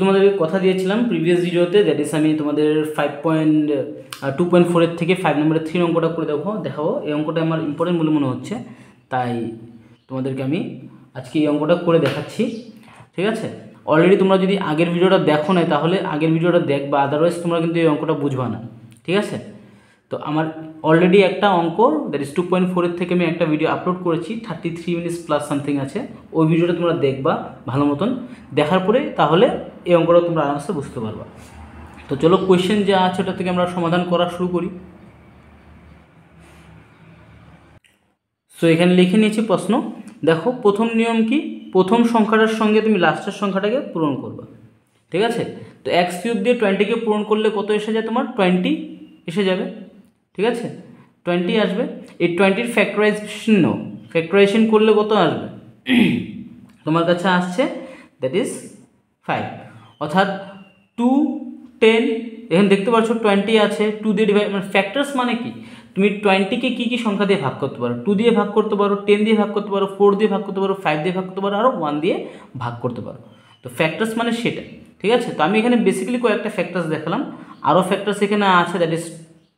তোমাদেরকে কথা দিয়েছিলাম প্রিভিয়াস ভিডিওতে, দ্যাট ইস আমি তোমাদের 2.4 থেকে 5 নম্বরের 3 অঙ্কটা করে দেখাবো। এই অঙ্কটা আমার ইম্পর্টেন্ট বলে মনে হচ্ছে, তাই তোমাদেরকে আমি আজকে এই অঙ্কটা করে দেখাচ্ছি। ঠিক আছে, অলরেডি তোমরা যদি আগের ভিডিওটা দেখো না তাহলে আগের ভিডিওটা দেখবা, আদারওয়াইজ তোমরা কিন্তু এই অঙ্কটা বুঝবা না। ঠিক আছে, তো আমার অলরেডি একটা অঙ্ক দ্যাট ইস 2.4 থেকে আমি একটা ভিডিও আপলোড করেছি, 33 মিনিটস প্লাস সামথিং আছে। ওই ভিডিওটা তোমরা দেখবা ভালো মতন, দেখার পরে তাহলে এই অঙ্কটা তোমরা আরামসে বুঝতে পারবা। তো চলো কোয়েশ্চেন যা আছে ওটা থেকে আমরা সমাধান করা শুরু করি। সো এখানে লিখে নিয়েছি প্রশ্ন। দেখো প্রথম নিয়ম কি, প্রথম সংখ্যাটার সঙ্গে তুমি লাস্টের সংখ্যাটাকে পূরণ করবা। ঠিক আছে, তো x³ দিয়ে 20কে পূরণ করলে কত এসে যায়, তোমার 20 এসে যাবে। ঠিক আছে, 20 আসবে। এই 20-র ফ্যাক্টরাইজেশন করলে কত আসবে তোমার কাছে আসছে, দ্যাট ইজ 5। অর্থাৎ 2, 10, এখানে দেখতে পাচ্ছ 20 আছে, 2 দিয়ে ডিভাইড, মানে ফ্যাক্টরস মানে কি, তুমি 20কে কী সংখ্যা দিয়ে ভাগ করতে পারো, 2 দিয়ে ভাগ করতে পারো, 10 দিয়ে ভাগ করতে পারো, 4 দিয়ে ভাগ করতে পারো, 5 দিয়ে ভাগ করতে পারো, আরও 1 দিয়ে ভাগ করতে পারো। তো ফ্যাক্টরস মানে সেটা। ঠিক আছে, তো আমি এখানে বেসিক্যালি কয়েকটা ফ্যাক্টরস দেখালাম, আরও ফ্যাক্টরস এখানে আছে, দ্যাট ইজ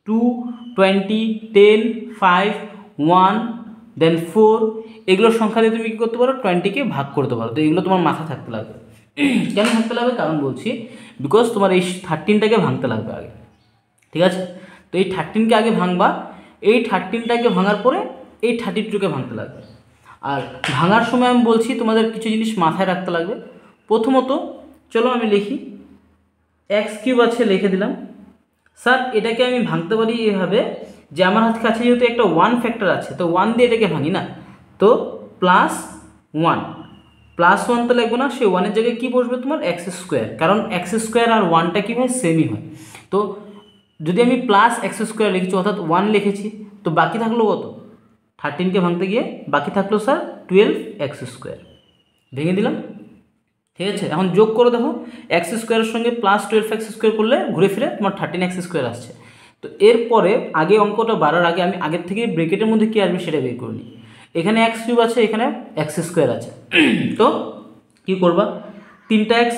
2, 20, 10, 5, 1, দেন 4, এগুলোর সংখ্যা দিয়ে তুমি কী করতে পারো, 20কে ভাগ করতে পারো। তো এগুলো তোমার মাথা থাকতে লাগবে। কেন থাকতে লাগবে, কারণ বলছি, বিকজ তোমার এই 13টাকে ভাঙতে লাগবে আগে। ঠিক আছে, তো এই 13কে আগে ভাঙবা, এই 13টাকে ভাঙার পরে এই 32কে ভাঙতে লাগবে। আর ভাঙার সময় আমি বলছি তোমাদের কিছু জিনিস মাথায় রাখতে লাগবে। প্রথমত চলো আমি লিখি, x³ আছে লিখে দিলাম। স্যার এটাকে আমি ভাঙতে পারি এভাবে যে আমার হাত কাছে যেহেতু একটা 1 ফ্যাক্টর আছে, তো 1 দিয়ে এটাকে ভাঙি না, তো +1 তো লাগবে না, সে 1-এর জায়গায় কী বসবে তোমার x², কারণ x² আর 1টা কী হয়, সেমই হয়। তো যদি আমি +x² লিখেছি অর্থাৎ 1 লিখেছি, তো বাকি থাকলো কত, 13কে ভাঙতে গিয়ে বাকি থাকলো স্যার 12x², ভেঙে দিলাম। ঠিক আছে, এখন যোগ করে দেখো, x² সঙ্গে +12x² করলে ঘুরে ফিরে তোমার 13x² আসছে। তো এরপরে আগে অঙ্কটা বাড়ার আগে আমি আগের থেকে ব্রেকেটের মধ্যে কী আসবে সেটা বের করে নিই। এখানে x³ আছে, এখানে x² আছে, তো কী করবা, 3টা x,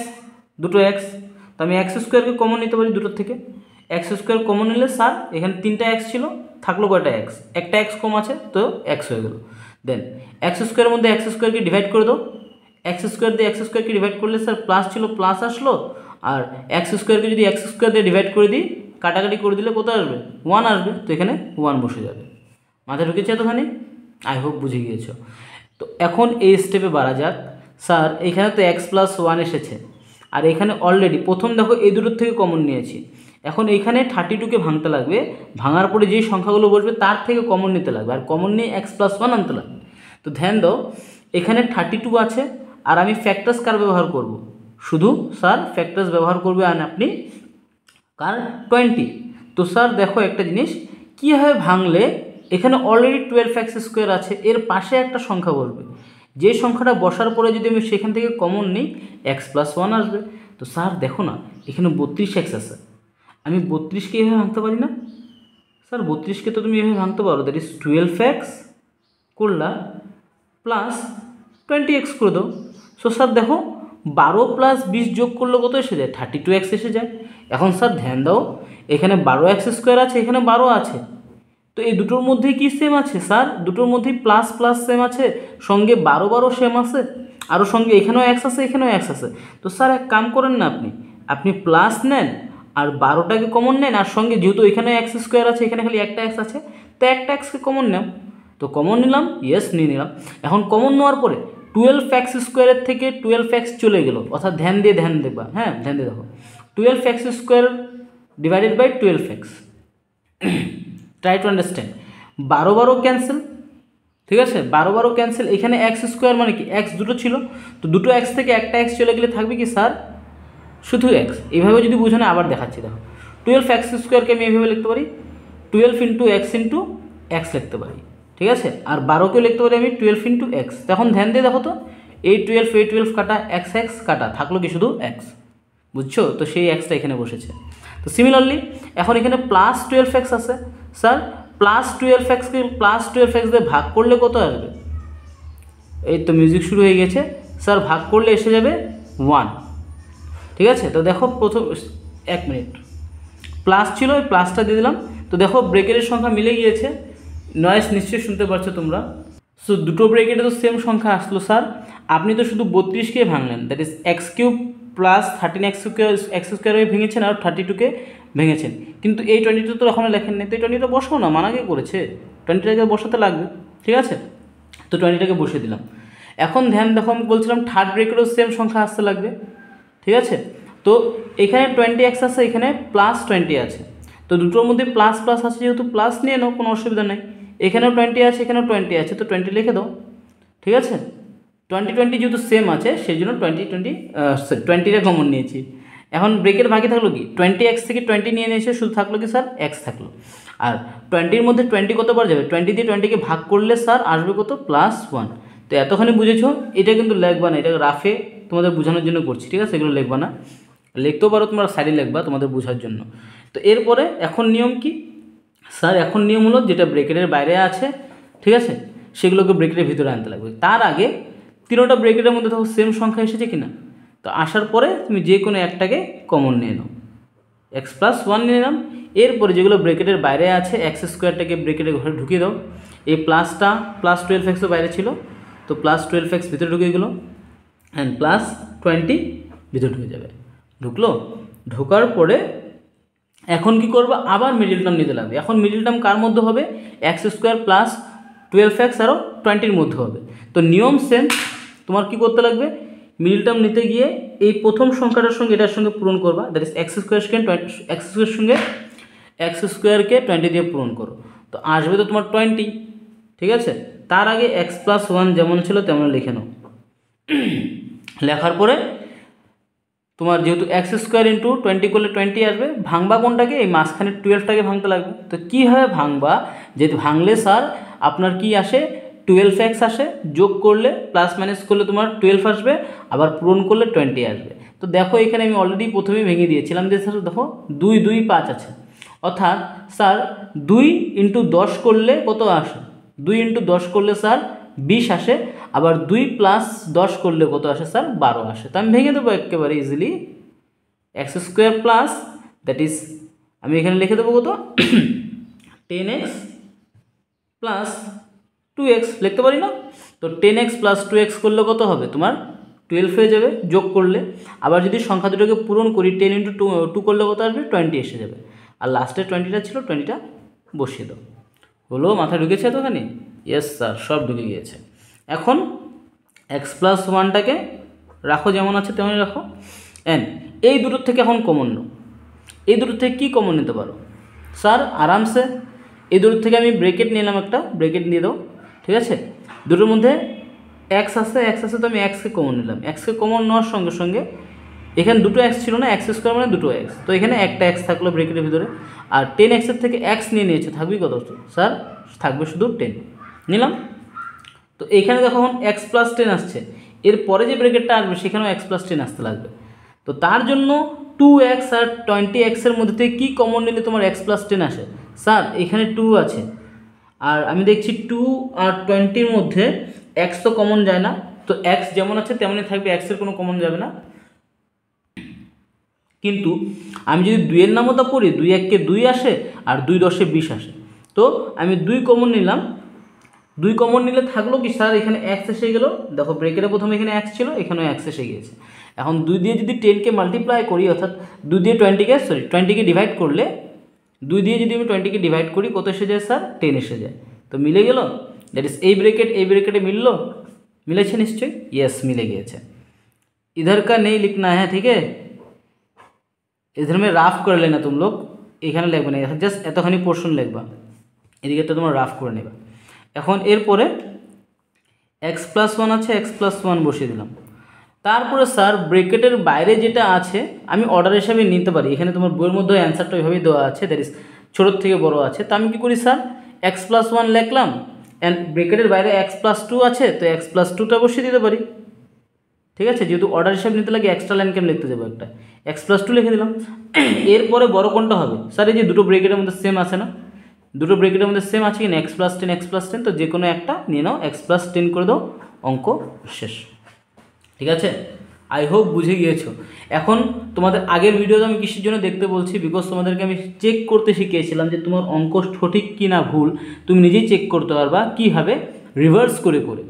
2টো x, তো আমি x²কে কমন নিতে পারি দুটোর থেকে। x² কমন নিলে স্যার এখানে 3টা x ছিল, থাকলো কয়টা x, একটা x কম আছে, তো x হয়ে গেল। দেন x² মধ্যে x²কে ডিভাইড করে দাও, x² দিয়ে x²কে ডিভাইড করলে স্যার প্লাস ছিল প্লাস আসলো, আর x²কে যদি x² দিয়ে ডিভাইড করে দিই, কাটাকাটি করে দিলে কত আসবে, 1 আসবে। তো এখানে 1 বসে যাবে। মাথায় ঢুকেছে এতখানি? আই হোপ বুঝে গিয়েছো। তো এখন এই স্টেপে বাড়া যাক। স্যার এখানে তো x+1 এসেছে, আর এখানে অলরেডি প্রথম দেখো এই দুটোর থেকে কমন নিয়েছি। এখন এইখানে 32কে ভাঙতে লাগবে, ভাঙার পরে যেই সংখ্যাগুলো বসবে তার থেকে কমন নিতে লাগবে, আর কমন নিয়ে x+1 আনতে লাগবে। তো ধ্যান দাও, এখানে 32 আছে, আর আমি ফ্যাক্টরস কার ব্যবহার করব, শুধু স্যার ফ্যাক্টরস ব্যবহার করবে, আর আপনি কার 20। তো স্যার দেখো একটা জিনিস, কীভাবে ভাঙলে এখানে অলরেডি 12x² আছে, এর পাশে একটা সংখ্যা বসবে, যে সংখ্যাটা বসার পরে যদি আমি সেখান থেকে কমন নিই x+1 আসবে। তো স্যার দেখো না এখানে 32x আছে, আমি 32কে এভাবে ভাঙতে পারি না? স্যার 32কে তো তুমি এভাবে ভাঙতে পারো, দ্যাট ইজ 12x করলা প্লাস 20x করে দাও। সো স্যার দেখো 12 + 20 যোগ করলে কত এসে যায়, 32x এসে যায়। এখন স্যার ধ্যান দাও, এখানে 12x² আছে, এখানে 12 আছে, তো এই দুটোর মধ্যে কি সেম আছে, স্যার দুটোর মধ্যেই প্লাস প্লাস সেম আছে, সঙ্গে 12 সেম আছে, আরও সঙ্গে এখানেও x আছে, এখানেও x আছে। তো স্যার এক কাম করেন না, আপনি প্লাস নেন আর 12টাকে কমন নেন, আর সঙ্গে যেহেতু এখানে x² আছে, এখানে খালি একটা x আছে, তো একটা xকে কমন নাও। তো কমন নিলাম, ইয়েস নিয়ে নিলাম। এখন কমন নেওয়ার পরে 12x² থেকে 12x চলে গেল, অর্থাৎ ধ্যান দিয়ে দেখবা, হ্যাঁ ধ্যান দিয়ে দেখো, 12x² divided by 12x, try to understand. 12 cancel, ঠিক আছে, 12 ক্যান্সেল। এখানে x² মানে কি, x দুটো ছিল, তো দুটো x থেকে একটা x চলে গেলে থাকবে কি স্যার, শুধু x। এইভাবে যদি বুঝো না, আবার দেখাচ্ছি দেখো, 12x² আমি এইভাবে লিখতে পারি, 12 × x × x লিখতে পারি। ঠিক আছে, আর 12কেও লিখতে পারি আমি 12 × x। তখন ধ্যান দিয়ে দেখো তো, এই 12 কাটা x কাটা, থাকলো কি শুধু x, বুঝছো? তো সেই xটা এখানে বসেছে। তো সিমিলারলি এখন এখানে +12x আছে, স্যার +12xকে +12x দিয়ে ভাগ করলে কত আসবে, এই তো মিউজিক শুরু হয়ে গেছে, স্যার ভাগ করলে এসে যাবে 1। ঠিক আছে। তো দেখো প্রথম 1 মিনিট প্লাস ছিল, ওই প্লাসটা দিয়ে দিলাম। তো দেখো ব্রেকেটের সংখ্যা মিলে গিয়েছে, নয়েজ নিশ্চয়ই শুনতে পাচ্ছ তোমরা। সো দুটো ব্রেকেটে তো সেম সংখ্যা আসলো স্যার, আপনি তো শুধু 32কে ভাঙলেন, that is x³ plus 13x² ভেঙেছেন আর 32কে ভেঙেছেন, কিন্তু এই 20টা তো এখনও লেখেন নেই। তো এই 20টা বসাও না, মানাকে করেছে, 20টাকে বসাতে লাগবে। ঠিক আছে, তো 20টাকে বসিয়ে দিলাম। এখন ধ্যান দেখো, আমি বলছিলাম থার্ড ব্রেকেটও সেম সংখ্যা আসতে লাগবে। ঠিক আছে, তো এখানে 20x আছে, এখানে +20 আছে, তো দুটোর মধ্যে প্লাস প্লাস আছে, যেহেতু প্লাস নিয়ে নাও, কোনো অসুবিধা নেই। এখানেও 20 আছে, এখানেও 20 আছে, তো 20 লিখে দাও। ঠিক আছে, 20 যেহেতু সেম আছে সেই জন্য 20টা কমন নিয়েছি। এখন ব্রেকের বাকি থাকলো কি, 20x থেকে 20 নিয়ে নিয়েছে, শুধু থাকলো কি স্যার x থাকলো। আর 20-র মধ্যে 20 কতবার যাবে, 20 দিয়ে 20কে ভাগ করলে স্যার আসবে কত, +1। তো এতখানি বুঝেছো, এটা কিন্তু লিখবা না, এটা রাফে তোমাদের বোঝানোর জন্য করছি। ঠিক আছে, এগুলো লিখবা না, লিখতেও পারো তোমরা সাইডে লিখবা তোমাদের বোঝার জন্য। তো এরপরে এখন নিয়ম কি স্যার, এখন নিয়ম হলো যেটা ব্রেকেটের বাইরে আছে, ঠিক আছে, সেগুলোকে ব্রেকেটের ভিতরে আনতে লাগবে। তার আগে তিনোটা ব্রেকেটের মধ্যে দেখো সেম সংখ্যা এসেছে কিনা, তো আসার পরে তুমি যে কোনো একটাকে কমন নিয়ে নাও, x+1 নিয়ে নিলাম। এরপরে যেগুলো ব্রেকেটের বাইরে আছে x²টাকে ব্রেকেটের ঘরে ঢুকিয়ে দাও। এই প্লাসটা +12x বাইরে ছিল, তো +12x ভিতরে ঢুকিয়ে গেলো, অ্যান্ড +20 ভিতরে ঢুকে যাবে। ঢুকলো, ঢোকার পরে এখন কি করবো, আবার মিডিল টার্ম নিতে লাগবে। এখন মিডিল টার্ম কার মধ্যে হবে, x² + 12x আরও 20-র মধ্যে হবে। তো নিয়ম সেম, তোমার কি করতে লাগবে, মিডিল টার্ম নিতে গিয়ে এই প্রথম সংখ্যাটার সঙ্গে এটার সঙ্গে পূরণ করবা, দ্যাট ইজ x² সঙ্গে x² 20 দিয়ে পূরণ করো, তো আসবে তো তোমার 20। ঠিক আছে, তার আগে x+1 যেমন ছিল তেমন লিখে নাও। লেখার পরে তোমার যেহেতু x² × 20 করলে 20 আসবে, ভাঙবা কোনটাকে, এই মাঝখানে 12টাকে ভাঙতে লাগবে। তো কীভাবে ভাঙবা, যেহেতু ভাঙলে স্যার আপনার কি আসে, 12x আসে, যোগ করলে প্লাস মাইনাস করলে তোমার 12 আসবে, আবার পূরণ করলে 20 আসবে। তো দেখো এখানে আমি অলরেডি প্রথমেই ভেঙে দিয়েছিলাম যে স্যার দেখো 2 2 5 আছে, অর্থাৎ স্যার 2 × 10 করলে কত আসে, 2 × 10 করলে স্যার 20 আসে, আবার 2 + 10 করলে কত আসে স্যার, 12 আসে। তো আমি ভেঙে দেবো একেবারে easily, x² plus, that is আমি এখানে লিখে দেবো কত, 10x প্লাস 2x লিখতে পারি না, তো 10x প্লাস 2x করলে কত হবে তোমার 12 হয়ে যাবে যোগ করলে। আবার যদি সংখ্যা দুটোকে পূরণ করি, 10 × 2 করলে কত আসবে, 20 এসে যাবে। আর লাস্টে 20টা ছিল, 20টা বসিয়ে দাও। হলো, মাথায় ঢুকেছে এতখানি? ইয়েস স্যার, সব ঢুকে গিয়েছে। এখন x+1টাকে রাখো যেমন আছে তেমনই রাখো, অ্যান্ড এই দুটোর থেকে এখন কমন নাও। এই দুটোর থেকে কী কমন নিতে পারো স্যার, আরামসে এই দুটোর থেকে আমি ব্রেকেট নিলাম, একটা ব্রেকেট নিয়ে দাও। ঠিক আছে, দুটোর মধ্যে x আছে, তো আমি x-কে কমন নিলাম। x-কে কমন নেওয়ার সঙ্গে সঙ্গে এখানে দুটো x ছিল না, x² মানে দুটো x, তো এখানে একটা x থাকলো ব্রেকেটের ভিতরে। আর 10x-এর থেকে x নিয়ে নিয়েছে, থাকবে কত স্যার, থাকবে শুধু 10 নিলাম। তো এখানে দেখো এখন x+10 আসছে, এরপরে যে ব্রেকেটটা আসবে সেখানেও x+10 আসতে লাগবে। তো তার জন্য 2x আর 20x-এর মধ্যে থেকে কী কমন নিলে তোমার x+10 আসে, স্যার এখানে 2 আছে, আর আমি দেখছি 2 আর 20-র মধ্যে x তো কমন যায় না, তো x যেমন আছে তেমনই থাকবে, x-এর কোনো কমন যাবে না। কিন্তু আমি যদি 2-এর নামতা পড়ি, 2 1-কে 2 আসে, আর 2 10-এ 20 আসে, তো আমি 2 কমন নিলাম। 2 কমন নিলে থাকলো কি স্যার, এখানে x এসে গেলো, দেখো ব্রেকেটে প্রথমে এখানে x ছিল, এখানেও x এসে গিয়েছে। এখন 2 দিয়ে যদি 10-কে মাল্টিপ্লাই করি, অর্থাৎ 2 দিয়ে 20-কে ডিভাইড করলে, 2 দিয়ে যদি আমি 20-কে ডিভাইড করি কত এসে যায় স্যার, 10 এসে যায়। তো মিলে গেল, দ্যাট ইজ এই ব্রেকেটে মিললো, मिलेছে निश्चय, यस मिले गए। इधर का नहीं लिखना है, ठीक है, इधर में राफ कर लेना तुम लोग, এখানে লিখবে না, জাস্ট এতখানি পোর্শন লিখবা, এদিকে তো তোমরা রাফ করে নেবা। এখন এরপরে x+1 আছে, x+1 বসিয়ে দিলাম। তারপরে স্যার ব্রেকেটের বাইরে যেটা আছে আমি অর্ডার হিসাবে নিতে পারি, এখানে তোমার বইয়ের মধ্যে অ্যান্সারটা ওইভাবেই দেওয়া আছে, দ্যাট ইজ ছোটোর থেকে বড় আছে। তো আমি কী করি স্যার, x+1 লিখলাম, অ্যান্ড ব্রেকেটের বাইরে x+2 আছে, তো x+2টা বসিয়ে দিতে পারি। ঠিক আছে, যেহেতু অর্ডার হিসাবে নিতে লাগে এক্সট্রা লাইন কেন লিখতে যাবো, একটা x+2 লিখে দিলাম। এরপরে বড় কোনটা হবে স্যার, এই যে দুটো ব্রেকেটের মধ্যে সেম আছে না, দুটো ব্রেকেটের মধ্যে সেম আছে কিনা, x+10, তো যে কোনো একটা নিয়ে নাও, x+10 করে দাও, অঙ্ক শেষ। ঠিক আছে, আই হোপ বুঝে গিয়েছো। এখন তোমাদের আগের ভিডিওতে আমি কিসের জন্য দেখতে বলছি, বিকজ তোমাদেরকে আমি চেক করতে শিখিয়েছিলাম যে তোমার অঙ্ক সঠিক কি না ভুল তুমি নিজেই চেক করতে পারবা কীভাবে, রিভার্স করে করে।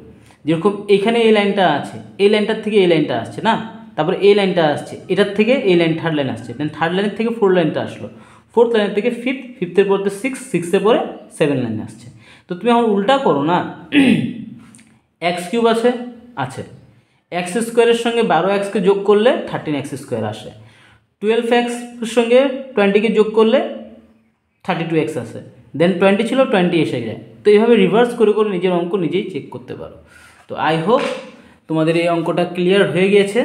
যেরকম এখানে এই লাইনটা আছে, এই লাইনটার থেকে এই লাইনটা আসছে না, তারপরে এই লাইনটা আসছে, এটার থেকে এই লাইন থার্ড লাইন আসছে, দেন থার্ড লাইনের থেকে ফোর্থ লাইনটা আসলো, ফোর্থ লাইনের থেকে ফিফথ, ফিফথের পর সিক্স, সিক্সের পরে সেভেন লাইনে আসছে। তো তুমি এখন উল্টা করো না, এক্স কিউব আছে, আছে, এক্স স্কোয়ারের সঙ্গে 12x যোগ করলে 13x স্কোয়ার আসে, 12x সঙ্গে 20কে যোগ করলে 32x আসে, দেন 20 ছিল 20 এসে যায়। তো এইভাবে রিভার্স করে করে নিজের অঙ্ক নিজেই চেক করতে পারো। তো আই হোপ তোমাদের এই অঙ্কটা ক্লিয়ার হয়ে গিয়েছে,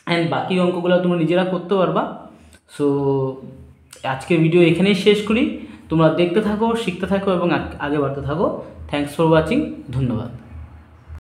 অ্যান্ড বাকি অঙ্কগুলো তোমরা নিজেরা করতে পারবা। সো আজকের ভিডিও এখানেই শেষ করি। তোমরা দেখতে থাকো, শিখতে থাকো এবং আগে বাড়তে থাকো। থ্যাংকস ফর ওয়াচিং, ধন্যবাদ।